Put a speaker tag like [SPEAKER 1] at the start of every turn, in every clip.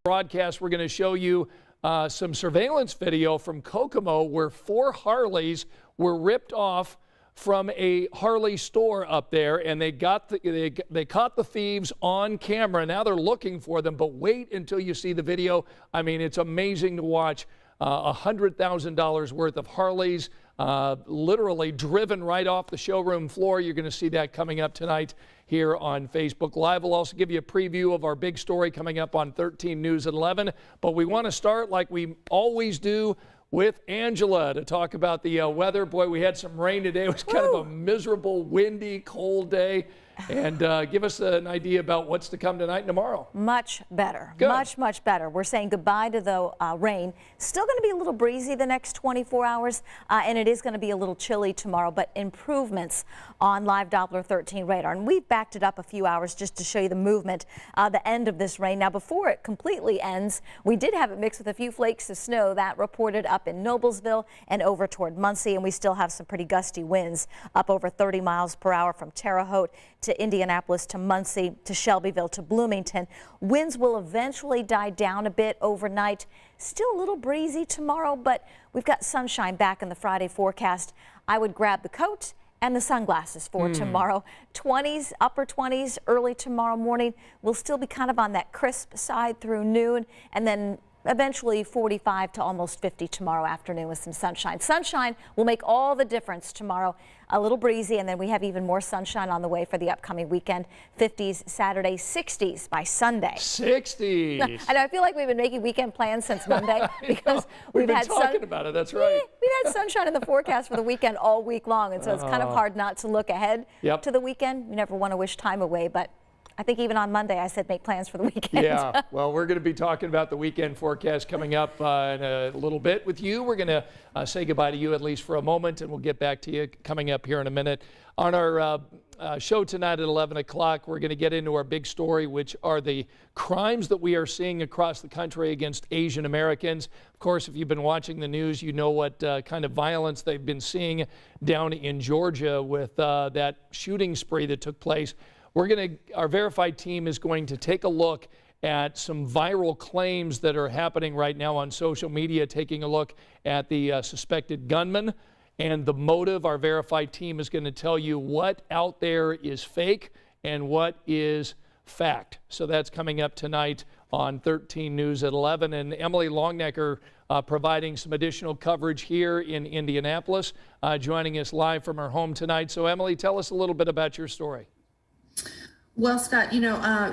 [SPEAKER 1] broadcast, we're going to show you some surveillance video from Kokomo where 4 Harleys were ripped off from a Harley store up there, and they caught the thieves on camera. Now they're looking for them, but wait until you see the video. I mean, it's amazing to watch $100,000 worth of Harleys literally driven right off the showroom floor. You're going to see that coming up tonight here on Facebook Live. We'll also give you a preview of our big story coming up on 13 News at 11. But we want to start like we always do with Angela to talk about the weather. Boy, we had some rain today. It was kind of a miserable, windy, cold day. And give us an idea about what's to come tonight and tomorrow. Much better. Good. Much better. We're saying goodbye to the rain. Still going to be a little breezy the next 24 hours, and it is going to be a little chilly tomorrow, but improvements on live Doppler 13 radar. And we've backed it up a few hours just to show you the movement, the end of this rain. Now, before it completely ends, we did have it mixed with a few flakes of snow. That reported up in Noblesville and over toward Muncie, and we still have some pretty gusty winds up over 30 miles per hour from Terre Haute to Indianapolis to Muncie to Shelbyville to Bloomington. Winds will eventually die down a bit overnight. Still a little breezy tomorrow, but we've got sunshine back in the Friday forecast. I would grab the coat and the sunglasses for tomorrow. 20s, upper 20s early tomorrow morning. We'll still be kind of on that crisp side through noon, and then eventually 45 to almost 50 tomorrow afternoon with some sunshine. Sunshine will make all the difference tomorrow. A little breezy, and then we have even more sunshine on the way for the upcoming weekend. 50s Saturday, 60s by Sunday. 60s. And I feel like we've been making weekend plans since Monday because we've been talking about it. That's right. We've had sunshine in the forecast for the weekend all week long, and so it's kind of hard not to look ahead to the weekend. You never want to wish time away, but I think even on Monday I said make plans for the weekend. Yeah, well, we're going to be talking about the weekend forecast coming up in a little bit with you. We're going to say goodbye to you at least for a moment, and we'll get back to you coming up here in a minute. On our show tonight at 11 o'clock, we're going to get into our big story, which are the crimes that we are seeing across the country against Asian Americans. Of course, if you've been watching the news, you know what kind of violence they've been seeing down in Georgia with that shooting spree that took place. Our verified team is going to take a look at some viral claims that are happening right now on social media, taking a look at the suspected gunman and the motive. Our verified team is going to tell you what out there is fake and what is fact. So that's coming up tonight on 13 News at 11. And Emily Longnecker providing some additional coverage here in Indianapolis, joining us live from her home tonight. So Emily, tell us a little bit about your story.
[SPEAKER 2] Well, Scott,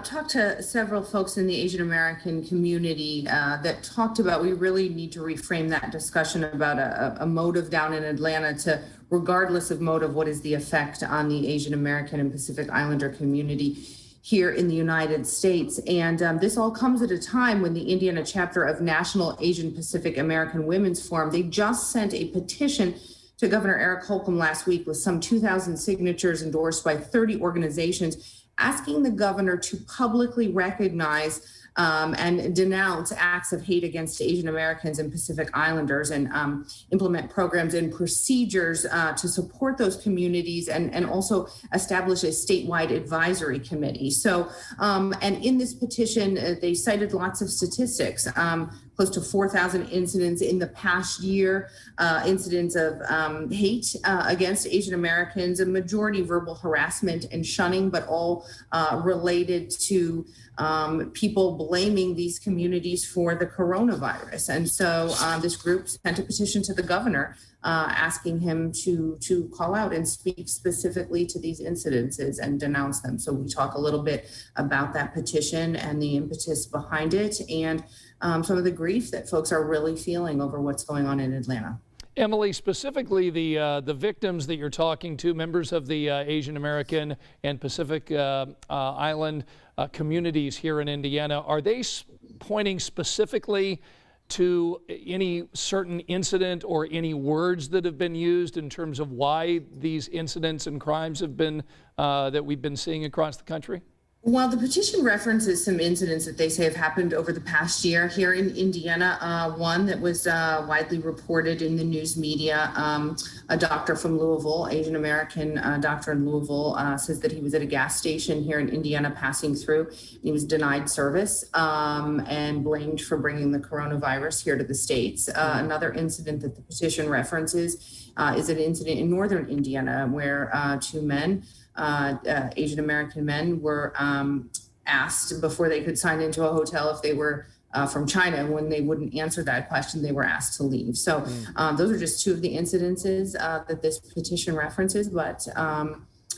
[SPEAKER 2] talked to several folks in the Asian American community that talked about we really need to reframe that discussion about a motive down in Atlanta to, regardless of motive, what is the effect on the Asian American and Pacific Islander community here in the United States. And this all comes at a time when the Indiana chapter of National Asian Pacific American Women's Forum, they just sent a petition to Governor Eric Holcomb last week with some 2,000 signatures endorsed by 30 organizations, asking the governor to publicly recognize and denounce acts of hate against Asian Americans and Pacific Islanders and implement programs and procedures to support those communities and also establish a statewide advisory committee. So, and in this petition, they cited lots of statistics. Close to 4,000 incidents in the past year, incidents of hate against Asian Americans, a majority verbal harassment and shunning, but all related to people blaming these communities for the coronavirus. And so this group sent a petition to the governor asking him to call out and speak specifically to these incidences and denounce them. So we talk a little bit about that petition and the impetus behind it and some of the grief that folks are really feeling over what's going on in Atlanta.
[SPEAKER 1] Emily, specifically the victims that you're talking to, members of the Asian American and Pacific Island communities here in Indiana, are they pointing specifically to any certain incident or any words that have been used in terms of why these incidents and crimes have been that we've been seeing across the country?
[SPEAKER 2] Well, the petition references some incidents that they say have happened over the past year here in Indiana. One that was widely reported in the news media. A doctor from Louisville, Asian American doctor in Louisville, says that he was at a gas station here in Indiana passing through. He was denied service and blamed for bringing the coronavirus here to the States. Another incident that the petition references is an incident in northern Indiana where two men, Asian American men, were asked before they could sign into a hotel if they were from China. And when they wouldn't answer that question, they were asked to leave. So those are just two of the incidences that this petition references. But,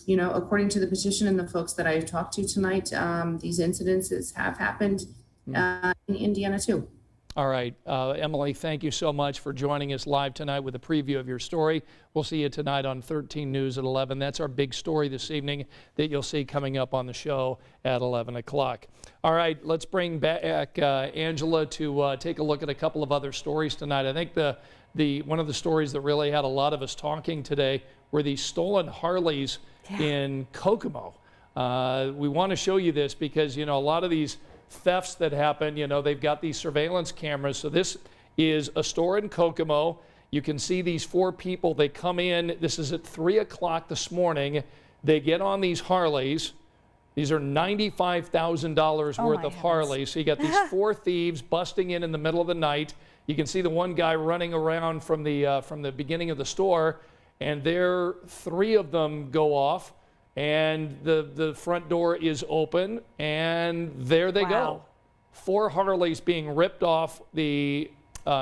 [SPEAKER 2] you know, according to the petition and the folks that I talked to tonight, these incidences have happened in Indiana too.
[SPEAKER 1] All right, Emily, thank you so much for joining us live tonight with a preview of your story. We'll see you tonight on 13 News at 11. That's our big story this evening that you'll see coming up on the show at 11 o'clock. All right, let's bring back Angela to take a look at a couple of other stories tonight. I think one of the stories that really had a lot of us talking today were these stolen Harleys in Kokomo. We want to show you this because, you know, a lot of these thefts that happen, you know, they've got these surveillance cameras. So this is a store in Kokomo. You can see these four people. They come in. This is at 3 o'clock this morning. They get on these Harleys. These are $95,000 worth of Harleys. So you got these four thieves busting in the middle of the night. You can see the one guy running around from the beginning of the store, and there three of them go off. And the front door is open, and there they go. Four Harleys being ripped off the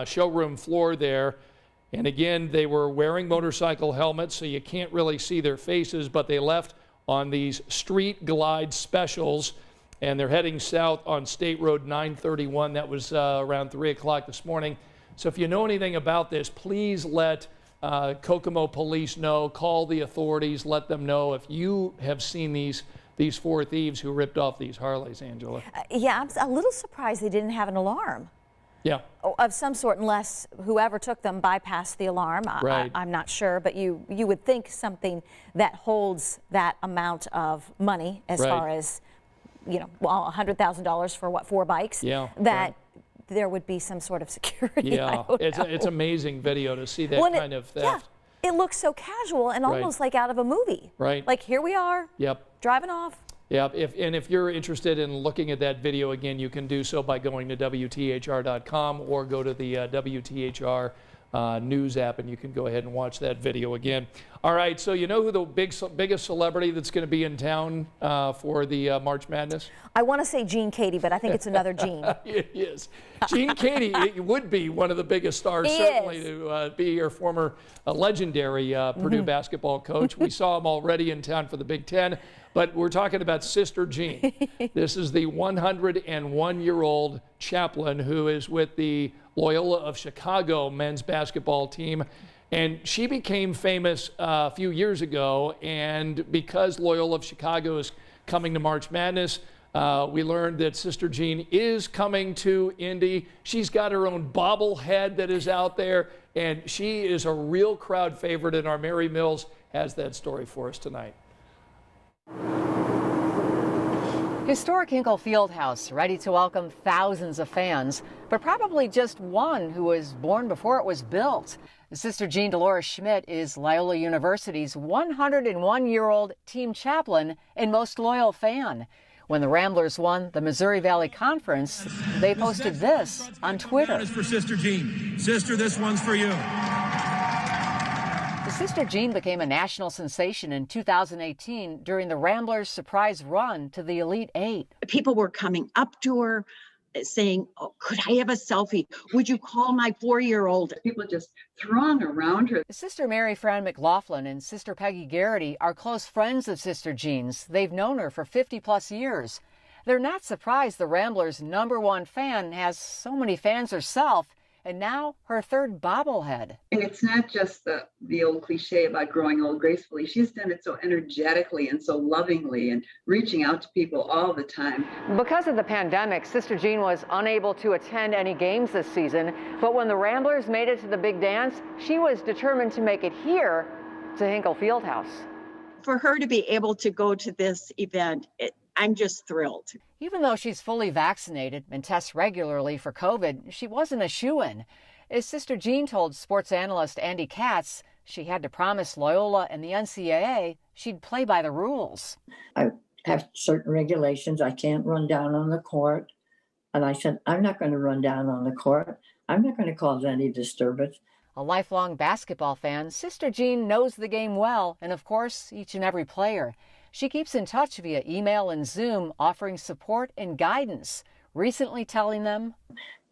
[SPEAKER 1] showroom floor there. And again, they were wearing motorcycle helmets, so you can't really see their faces, but they left on these Street Glide specials, and they're heading south on State Road 931. That was around 3 o'clock this morning. So if you know anything about this, please let Kokomo police know, call the authorities, let them know if you have seen these four thieves who ripped off these Harleys, Angela.
[SPEAKER 3] Yeah, I'm a little surprised they didn't have an alarm.
[SPEAKER 1] Yeah.
[SPEAKER 3] Of some sort, unless whoever took them bypassed the alarm.
[SPEAKER 1] Right.
[SPEAKER 3] I'm not sure, but you would think something that holds that amount of money, as far as, you know, well, $100,000 for what, 4 bikes?
[SPEAKER 1] Yeah.
[SPEAKER 3] That there would be some sort of security.
[SPEAKER 1] Yeah, it's amazing video to see that kind of theft.
[SPEAKER 3] Yeah, it looks so casual and almost like out of a movie.
[SPEAKER 1] Right.
[SPEAKER 3] Like, here we are.
[SPEAKER 1] Yep.
[SPEAKER 3] Driving off.
[SPEAKER 1] Yeah, if you're interested in looking at that video again, you can do so by going to WTHR.com or go to the WTHR news app, and you can go ahead and watch that video again. All right, so you know who the biggest celebrity that's going to be in town for the March Madness?
[SPEAKER 3] I want to say Gene Katie, but I think it's another Gene.
[SPEAKER 1] It is. Gene Katie would be one of the biggest stars, certainly, to be your former legendary Purdue basketball coach. We saw him already in town for the Big Ten, but we're talking about Sister Jean. This is the 101-year-old chaplain who is with the Loyola of Chicago men's basketball team. And she became famous a few years ago, and because Loyola of Chicago is coming to March Madness, we learned that Sister Jean is coming to Indy. She's got her own bobblehead that is out there, and she is a real crowd favorite, and our Mary Mills has that story for us tonight.
[SPEAKER 4] Historic Hinkle Fieldhouse, ready to welcome thousands of fans, but probably just one who was born before it was built. Sister Jean Dolores Schmidt is Loyola University's 101-year-old team chaplain and most loyal fan. When the Ramblers won the Missouri Valley Conference, they posted this on Twitter.
[SPEAKER 5] This is for Sister Jean. Sister, this one's for you.
[SPEAKER 4] Sister Jean became a national sensation in 2018 during the Ramblers' surprise run to the Elite Eight.
[SPEAKER 6] People were coming up to her saying, "Oh, could I have a selfie? Would you call my 4-year-old?" People just throng around her.
[SPEAKER 4] Sister Mary Fran McLaughlin and Sister Peggy Garrity are close friends of Sister Jean's. They've known her for 50-plus years. They're not surprised the Ramblers' #1 fan has so many fans herself, and now her third bobblehead.
[SPEAKER 7] And it's not just the old cliche about growing old gracefully. She's done it so energetically and so lovingly and reaching out to people all the time.
[SPEAKER 4] Because of the pandemic, Sister Jean was unable to attend any games this season, but when the Ramblers made it to the big dance, she was determined to make it here to Hinkle Fieldhouse.
[SPEAKER 6] For her to be able to go to this event, I'm just thrilled.
[SPEAKER 4] Even though she's fully vaccinated and tests regularly for COVID, she wasn't a shoo-in. As Sister Jean told sports analyst Andy Katz, she had to promise Loyola and the NCAA she'd play by the rules.
[SPEAKER 8] I have certain regulations. I can't run down on the court. And I said, I'm not going to run down on the court. I'm not going to cause any disturbance.
[SPEAKER 4] A lifelong basketball fan, Sister Jean knows the game well, and of course, each and every player. She keeps in touch via email and Zoom, offering support and guidance, recently telling them,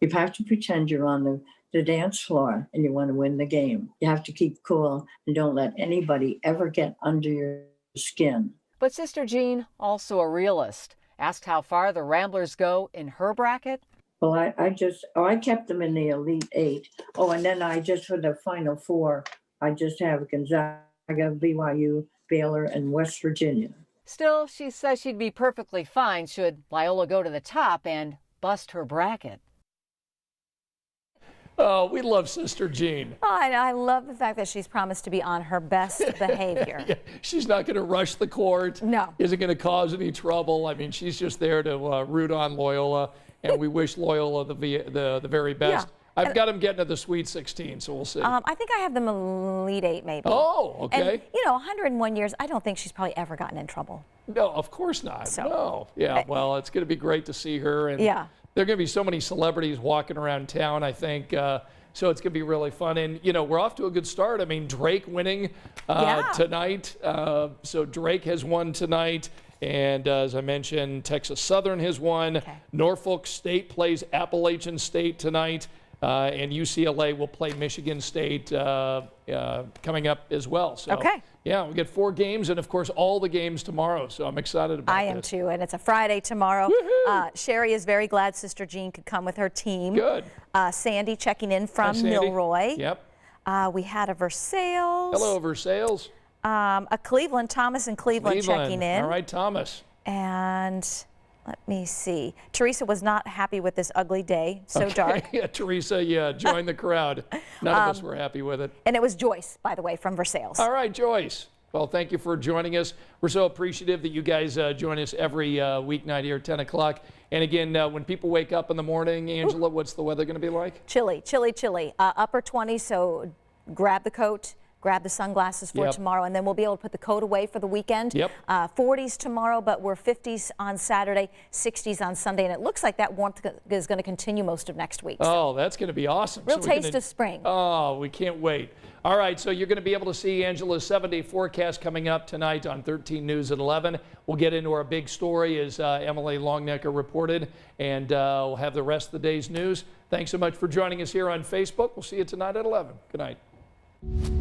[SPEAKER 8] You have to pretend you're on the dance floor and you want to win the game. You have to keep cool and don't let anybody ever get under your skin.
[SPEAKER 4] But Sister Jean, also a realist, asked how far the Ramblers go in her bracket.
[SPEAKER 8] Well, I kept them in the Elite Eight. Oh, and then for the Final Four, I just have Gonzaga, BYU, Baylor, and West Virginia.
[SPEAKER 4] Still, she says she'd be perfectly fine should Loyola go to the top and bust her bracket.
[SPEAKER 1] Oh, we love Sister Jean.
[SPEAKER 3] Oh, and I love the fact that she's promised to be on her best behavior.
[SPEAKER 1] Yeah, she's not going to rush the court.
[SPEAKER 3] No.
[SPEAKER 1] Isn't going to cause any trouble. I mean, she's just there to root on Loyola, and we wish Loyola the very best.
[SPEAKER 3] Yeah.
[SPEAKER 1] I've got them getting to the Sweet 16, so we'll see.
[SPEAKER 3] I think I have them Elite Eight, maybe.
[SPEAKER 1] Oh, okay.
[SPEAKER 3] And, 101 years, I don't think she's probably ever gotten in trouble.
[SPEAKER 1] No, of course not.
[SPEAKER 3] So,
[SPEAKER 1] no. Yeah, well, it's going to be great to see her. And
[SPEAKER 3] yeah.
[SPEAKER 1] There are going to be so many celebrities walking around town, I think. So it's going to be really fun. And, we're off to a good start. I mean, Drake winning tonight. So Drake has won tonight. And as I mentioned, Texas Southern has won.
[SPEAKER 3] Okay.
[SPEAKER 1] Norfolk State plays Appalachian State tonight. And UCLA will play Michigan State coming up as well. So,
[SPEAKER 3] okay.
[SPEAKER 1] Yeah, we get 4 games and, of course, all the games tomorrow. So I'm excited about it.
[SPEAKER 3] I am too, and it's a Friday tomorrow. Sherry is very glad Sister Jean could come with her team.
[SPEAKER 1] Good.
[SPEAKER 3] Sandy checking in from
[SPEAKER 1] Sandy.
[SPEAKER 3] Milroy.
[SPEAKER 1] Yep.
[SPEAKER 3] We had a Versailles.
[SPEAKER 1] Hello, Versailles.
[SPEAKER 3] A Cleveland, Thomas in Cleveland checking in.
[SPEAKER 1] All right, Thomas.
[SPEAKER 3] And let me see. Teresa was not happy with this ugly day, so dark.
[SPEAKER 1] Yeah, Teresa, joined the crowd. None of us were happy with it.
[SPEAKER 3] And it was Joyce, by the way, from Versailles.
[SPEAKER 1] All right, Joyce. Well, thank you for joining us. We're so appreciative that you guys join us every weeknight here at 10 o'clock. And again, when people wake up in the morning, Angela, what's the weather going to be like?
[SPEAKER 3] Chilly, chilly, chilly. Upper 20s, so grab the coat. Grab the sunglasses for tomorrow, and then we'll be able to put the coat away for the weekend.
[SPEAKER 1] Yep.
[SPEAKER 3] 40s tomorrow, but we're 50s on Saturday, 60s on Sunday, and it looks like that warmth is going to continue most of next week.
[SPEAKER 1] Oh, that's going to be awesome.
[SPEAKER 3] Real taste of spring.
[SPEAKER 1] Oh, we can't wait. All right, so you're going to be able to see Angela's 7-day forecast coming up tonight on 13 News at 11. We'll get into our big story as Emily Longnecker reported, and we'll have the rest of the day's news. Thanks so much for joining us here on Facebook. We'll see you tonight at 11. Good night.